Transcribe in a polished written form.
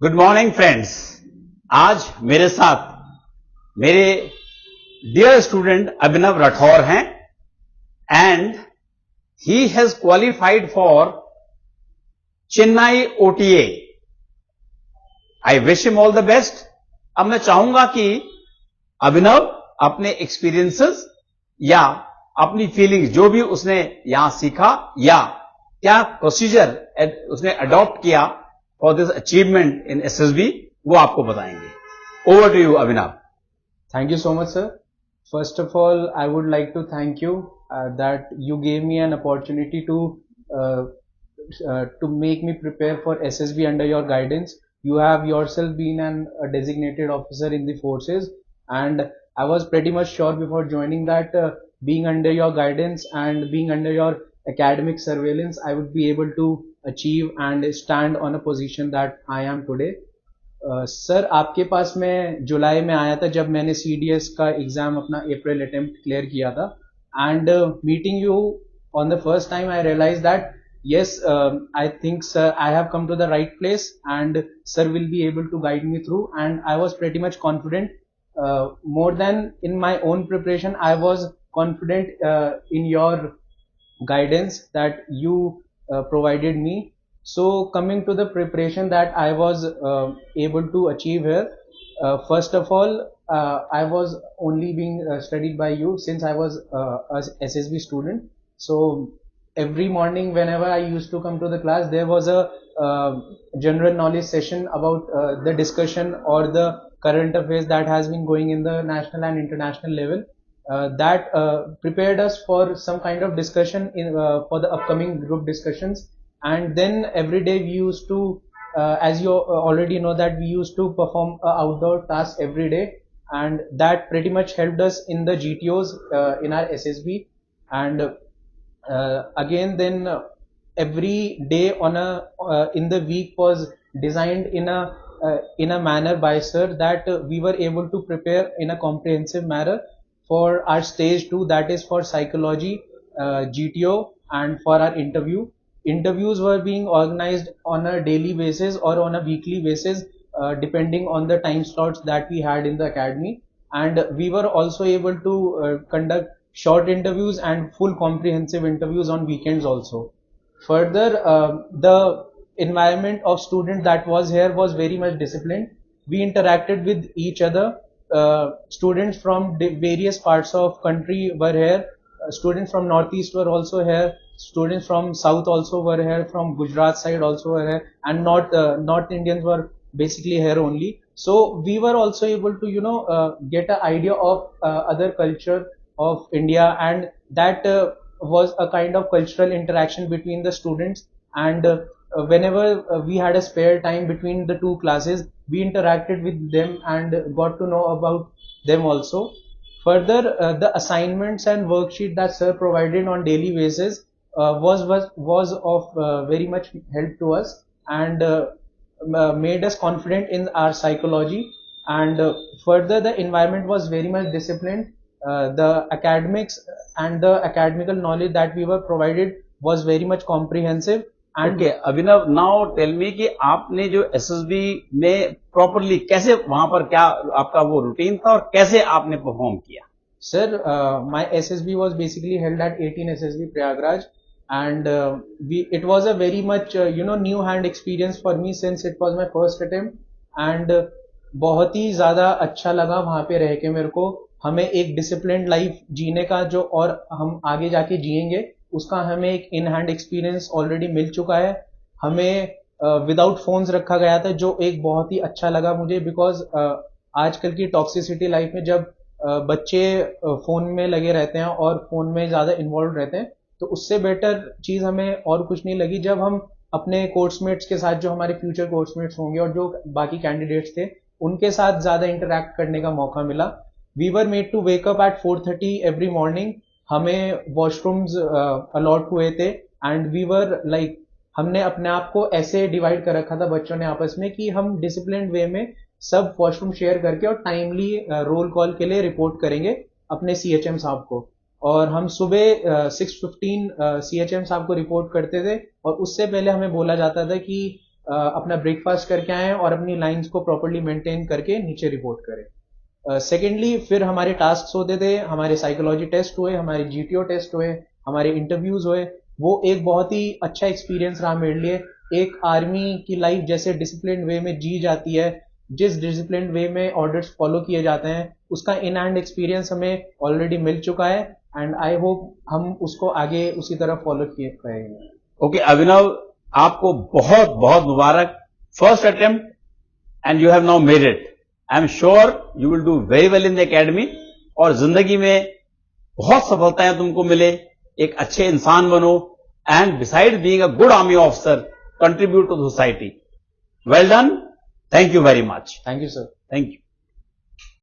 Good morning friends. आज मेरे साथ मेरे डियर स्टूडेंट अभिनव राठौर हैं and he has qualified for Chennai OTA. I wish him all the best. अब मैं चाहूंगा कि अभिनव अपने एक्सपीरियंसेस या अपनी फीलिंग्स जो भी उसने यहां सीखा या क्या प्रोसीजर उसने अडॉप्ट किया for this achievement in SSB वो आपको बताएंगे। Over to you Abhinav. Thank you so much, sir. First of all, I would like to thank you that you gave me an opportunity to make me prepare for SSB under your guidance. You have yourself been a designated officer in the forces, and I was pretty much sure before joining that being under your guidance and being under your academic surveillance, I would be able to achieve and stand on a position that I am today. Sir आपके पास मैं जुलाई में आया था जब मैंने CDS का exam अपना अप्रैल attempt clear किया था and meeting you on the first time I realize that yes I think sir I have come to the right place and sir will be able to guide me through and I was pretty much confident more than in my own preparation. I was confident in your guidance that you provided me. So coming to the preparation that I was able to achieve here, first of all, I was only being studied by you since I was a SSB student. So every morning whenever I used to come to the class, there was a general knowledge session about the discussion or the current affairs that has been going in the national and international level. That prepared us for some kind of discussion for the upcoming group discussions. And then every day we used to as you already know that we used to perform outdoor tasks every day, and that pretty much helped us in the GTOs in our SSB. And again then every day on a in the week was designed in a manner by sir that we were able to prepare in a comprehensive manner for our stage 2, that is for psychology GTO, and for our interviews were being organized on a daily basis or on a weekly basis depending on the time slots that we had in the academy. And we were also able to conduct short interviews and full comprehensive interviews on weekends also. Further, the environment of students that was here was very much disciplined. We interacted with each other. Students from various parts of country were here. Students from northeast were also here. Students from south also were here, from Gujarat side also were here, and North Indians were basically here only. So we were also able to get an idea of other culture of India, and that was a kind of cultural interaction between the students. And whenever we had a spare time between the two classes, we interacted with them and got to know about them also. Further, the assignments and worksheet that sir provided on daily basis was of very much help to us, and made us confident in our psychology. And further, the environment was very much disciplined. The academics and the academical knowledge that we were provided was very much comprehensive. And okay Abhinav, now tell me कि आपने जो SSB में properly कैसे वहां पर क्या आपका वो रूटीन था और कैसे आपने परफॉर्म किया? sir, my SSB was basically held at 18 SSB Prayagraj, and it was a very much new hand experience for me since it was my first attempt. And बहुत ही ज्यादा अच्छा लगा वहां पे रह के मेरे को। हमें एक डिसिप्लिन्ड लाइफ जीने का जो और हम आगे जाके जिएंगे उसका हमें एक इन हैंड एक्सपीरियंस ऑलरेडी मिल चुका है। हमें विदाउट फोन्स रखा गया था जो एक बहुत ही अच्छा लगा मुझे, बिकॉज आजकल की टॉक्सिसिटी लाइफ में जब बच्चे फोन में लगे रहते हैं और फोन में ज्यादा इन्वॉल्व रहते हैं, तो उससे बेटर चीज हमें और कुछ नहीं लगी जब हम अपने कोर्समेट्स के साथ, जो हमारे फ्यूचर कोर्समेट्स होंगे और जो बाकी कैंडिडेट्स थे, उनके साथ ज्यादा इंटरेक्ट करने का मौका मिला। We were made to wake up at 4:30 every morning. हमें वॉशरूम्स अलॉट हुए थे एंड वी वर लाइक, हमने अपने आप को ऐसे डिवाइड कर रखा था बच्चों ने आपस में कि हम डिसिप्लिन वे में सब वॉशरूम शेयर करके और टाइमली रोल कॉल के लिए रिपोर्ट करेंगे अपने CHM साहब को। और हम सुबह 6:15 CHM साहब को रिपोर्ट करते थे, और उससे पहले हमें बोला जाता था कि अपना ब्रेकफास्ट करके आएं और अपनी लाइंस को प्रॉपर्ली मेंटेन करके नीचे रिपोर्ट करें। सेकेंडली फिर हमारे टास्क होते थे, हमारे साइकोलॉजी टेस्ट हुए, हमारे जीटीओ टेस्ट हुए, हमारे इंटरव्यूज हुए। वो एक बहुत ही अच्छा एक्सपीरियंस रहा मेरे लिए। एक आर्मी की लाइफ जैसे डिसिप्लिन वे में जी जाती है, जिस डिसिप्लिन वे में ऑर्डर्स फॉलो किए जाते हैं, उसका इन हैंड एक्सपीरियंस हमें ऑलरेडी मिल चुका है एंड आई होप हम उसको आगे उसी तरह फॉलो किए करेंगे। ओके अभिनव, आपको बहुत बहुत मुबारक, first attempt and you have now made it. I am sure you will do very well in the academy और जिंदगी में बहुत सफलताएं तुमको मिले, एक अच्छे इंसान बनो and beside being a good army officer contribute to society. Well done, thank you very much. Thank you sir. Thank you.